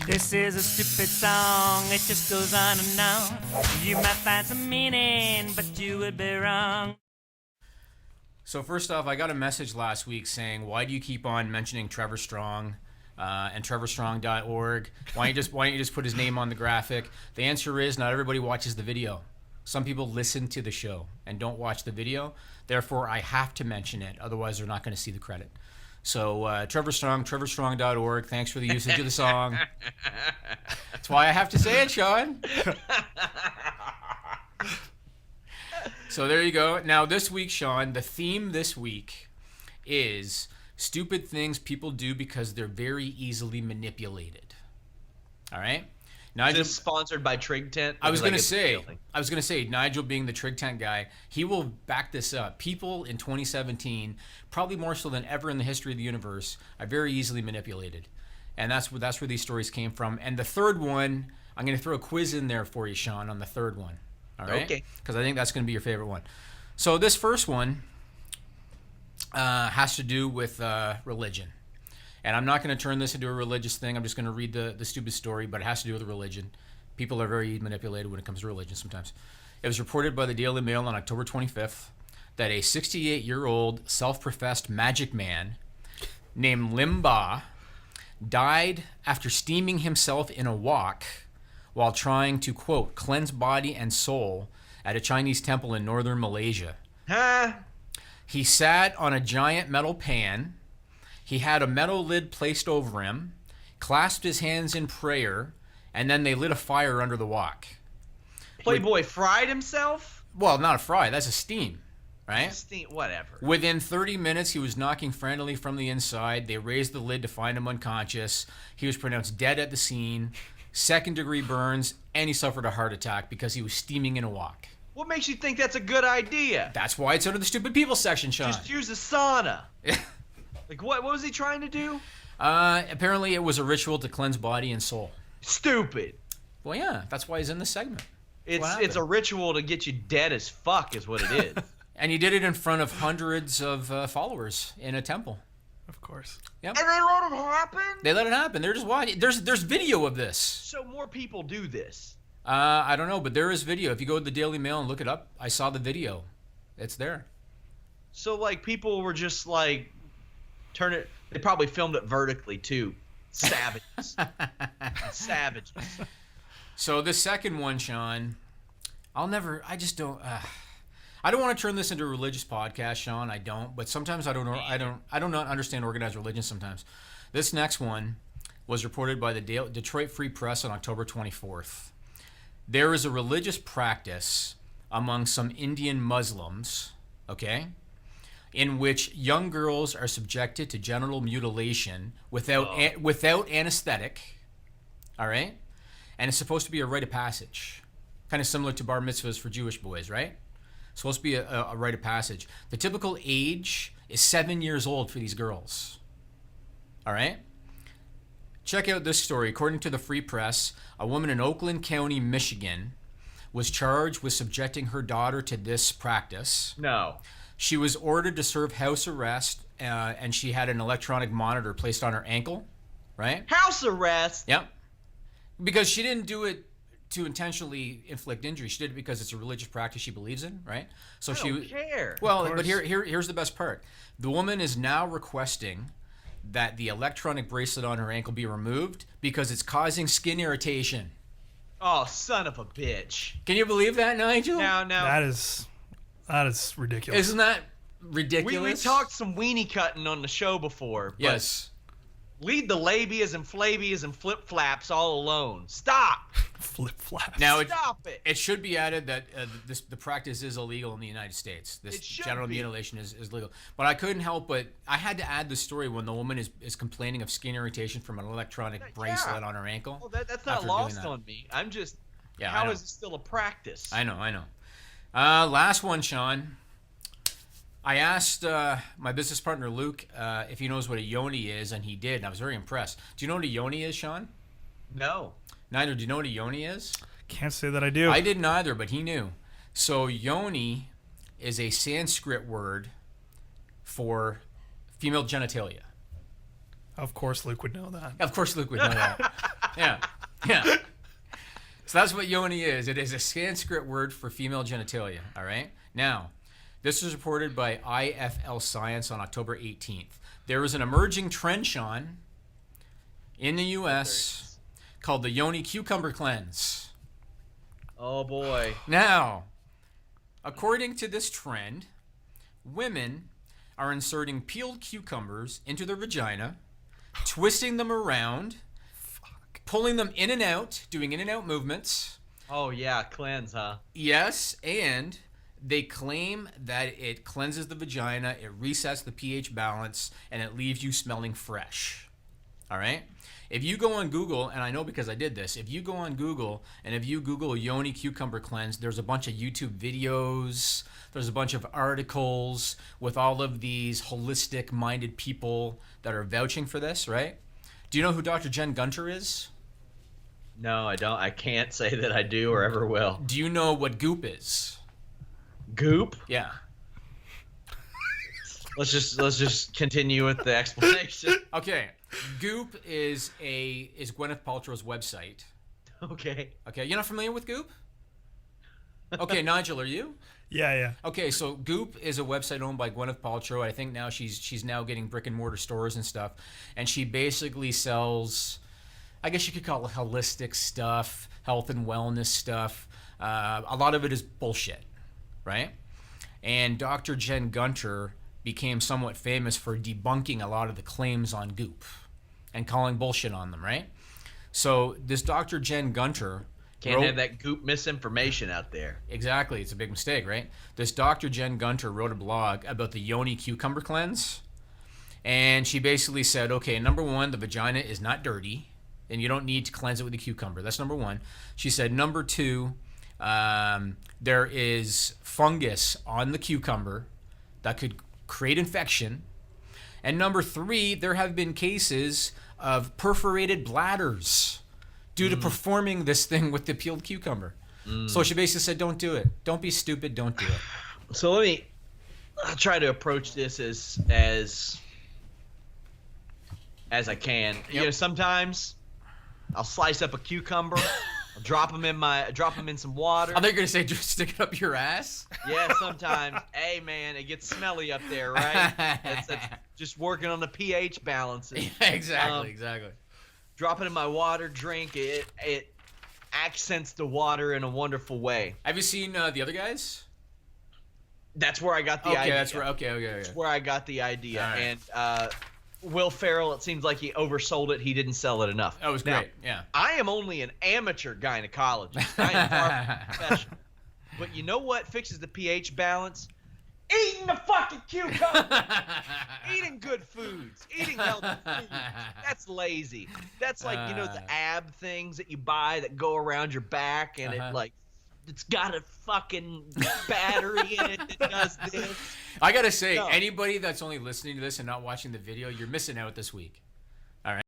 This is a stupid song, it just goes on and on. You might find some meaning, but you would be wrong. So first off, I got a message last week saying, why do you keep on mentioning Trevor Strong and trevorstrong.org? Why don't you just put his name on the graphic? The answer is not everybody watches the video. Some people listen to the show and don't watch the video. Therefore, I have to mention it. Otherwise, they're not going to see the credit. So Trevor Strong, trevorstrong.org. Thanks for the usage of the song. That's why I have to say it, Sean. So there you go. Now this week, Sean, the theme this week is stupid things people do because they're very easily manipulated. All right? Nigel, is this sponsored by Trig Tent? I was going to say, Nigel being the Trig Tent guy, he will back this up. People in 2017, probably more so than ever in the history of the universe, are very easily manipulated. And that's where these stories came from. And the third one, I'm going to throw a quiz in there for you, Sean, on the third one. All right? Okay. Because I think that's going to be your favorite one. So this first one has to do with religion. And I'm not going to turn this into a religious thing. I'm just going to read the stupid story, but it has to do with religion. People are very manipulated when it comes to religion sometimes. It was reported by the Daily Mail on October 25th that a 68-year-old self-professed magic man named Lim Ba died after steaming himself in a wok while trying to, quote, cleanse body and soul at a Chinese temple in northern Malaysia. Huh? He sat on a giant metal pan. He had a metal lid placed over him, clasped his hands in prayer, and then they lit a fire under the wok. Playboy fried himself? Well, not a fry. That's a steam, right? Whatever. Within 30 minutes, he was knocking frantically from the inside. They raised the lid to find him unconscious. He was pronounced dead at the scene, second-degree burns, and he suffered a heart attack because he was steaming in a wok. What makes you think that's a good idea? That's why it's under the stupid people section, Sean. Just use a sauna. Like, what was he trying to do? Apparently, it was a ritual to cleanse body and soul. Stupid. Well, yeah, that's why he's in this segment. It's a ritual to get you dead as fuck is what it is. And he did it in front of hundreds of followers in a temple. Of course. Yep. And they let it happen? They let it happen. They're just watching. There's video of this. So more people do this. I don't know, but there is video. If you go to the Daily Mail and look it up, I saw the video. It's there. So, like, people were just, like, they probably filmed it vertically, too. Savages. Savages. So the second one, Sean, I don't want to turn this into a religious podcast, Sean. I don't, but sometimes I don't not understand organized religion sometimes. This next one was reported by the Detroit Free Press on October 24th. There is a religious practice among some Indian Muslims, okay, in which young girls are subjected to genital mutilation without anesthetic, all right? And it's supposed to be a rite of passage, kind of similar to bar mitzvahs for Jewish boys, right? It's supposed to be a rite of passage. The typical age is 7 years old for these girls, all right? Check out this story. According to the Free Press, a woman in Oakland County, Michigan, was charged with subjecting her daughter to this practice. No. She was ordered to serve house arrest, and she had an electronic monitor placed on her ankle, right? House arrest? Yep. Because she didn't do it to intentionally inflict injury. She did it because it's a religious practice she believes in, right? So I don't care. Well, but here's the best part. The woman is now requesting that the electronic bracelet on her ankle be removed because it's causing skin irritation. Oh, son of a bitch. Can you believe that, Nigel? No. That is ridiculous. Isn't that ridiculous? We talked some weenie cutting on the show before. But Yes. Leave the labias and flabias and flip flaps all alone. Stop. Flip flops. Now Stop it. It should be added that the practice is illegal in the United States. This It should genital be. mutilation is legal. But I couldn't help but I had to add the story when the woman is complaining of skin irritation from an electronic bracelet on her ankle. Well, that's not after lost doing that. on me. I'm just. Yeah, I how know. is it still a practice? I know. Last one, Sean. I asked my business partner Luke if he knows what a Yoni is, and he did, and I was very impressed. Do you know what a Yoni is, Sean? No. Neither. Do you know what a Yoni is? Can't say that I do. I didn't either, but he knew. So Yoni is a Sanskrit word for female genitalia. Of course, Luke would know that. Of course, Luke would know that. Yeah, yeah. So that's what yoni is. It is a Sanskrit word for female genitalia. All right. Now, this was reported by IFL Science on October 18th. There is an emerging trend, Sean, in the U.S. called the Yoni Cucumber Cleanse. Oh boy. Now, according to this trend, women are inserting peeled cucumbers into their vagina, twisting them around, pulling them in and out, doing in and out movements. Oh yeah, cleanse, huh? Yes, and they claim that it cleanses the vagina, it resets the pH balance, and it leaves you smelling fresh. All right? If you go on Google, and I know because I did this, if you go on Google and if you Google Yoni Cucumber Cleanse, there's a bunch of YouTube videos, there's a bunch of articles with all of these holistic-minded people that are vouching for this, right? Do you know who Dr. Jen Gunter is? No, I don't. I can't say that I do or ever will. Do you know what goop is? Goop? Yeah. Let's just continue with the explanation. Okay. Goop is Gwyneth Paltrow's website. Okay. Okay, you're not familiar with Goop? Okay, Nigel, are you? Yeah. Okay, so Goop is a website owned by Gwyneth Paltrow. I think now she's now getting brick and mortar stores and stuff, and she basically sells, I guess you could call it holistic stuff, health and wellness stuff. A lot of it is bullshit, right? And Dr. Jen Gunter became somewhat famous for debunking a lot of the claims on Goop and calling bullshit on them, right? So this Dr. Jen Gunter Can't have that Goop misinformation out there. Exactly. It's a big mistake, right? This Dr. Jen Gunter wrote a blog about the Yoni Cucumber Cleanse. And she basically said, okay, number one, the vagina is not dirty, and you don't need to cleanse it with a cucumber. That's number one. She said, number two, there is fungus on the cucumber that could create infection. And number three, there have been cases of perforated bladders due to performing this thing with the peeled cucumber. So she basically said, don't do it. Don't be stupid. Don't do it. So I'll try to approach this as I can. Yep. You know, sometimes I'll slice up a cucumber, I'll drop them in some water. I thought you were going to say, just stick it up your ass. Yeah, sometimes. Hey, man, it gets smelly up there, right? That's just working on the pH balances. Yeah, exactly. Drop it in my water, drink it. It accents the water in a wonderful way. Have you seen the other guys? That's where I got the Okay, idea. that's right. Okay. That's where I got the idea. All right. And Will Ferrell, it seems like he oversold it. He didn't sell it enough. That was Now, great. Yeah. I am only an amateur gynecologist. I am far from professional. But you know what fixes the pH balance? Eating the fucking cucumber. Eating good foods. Eating healthy foods. That's lazy. That's like, the ab things that you buy that go around your back and it's got a fucking battery in it that does this. I gotta say, No. anybody that's only listening to this and not watching the video, you're missing out this week.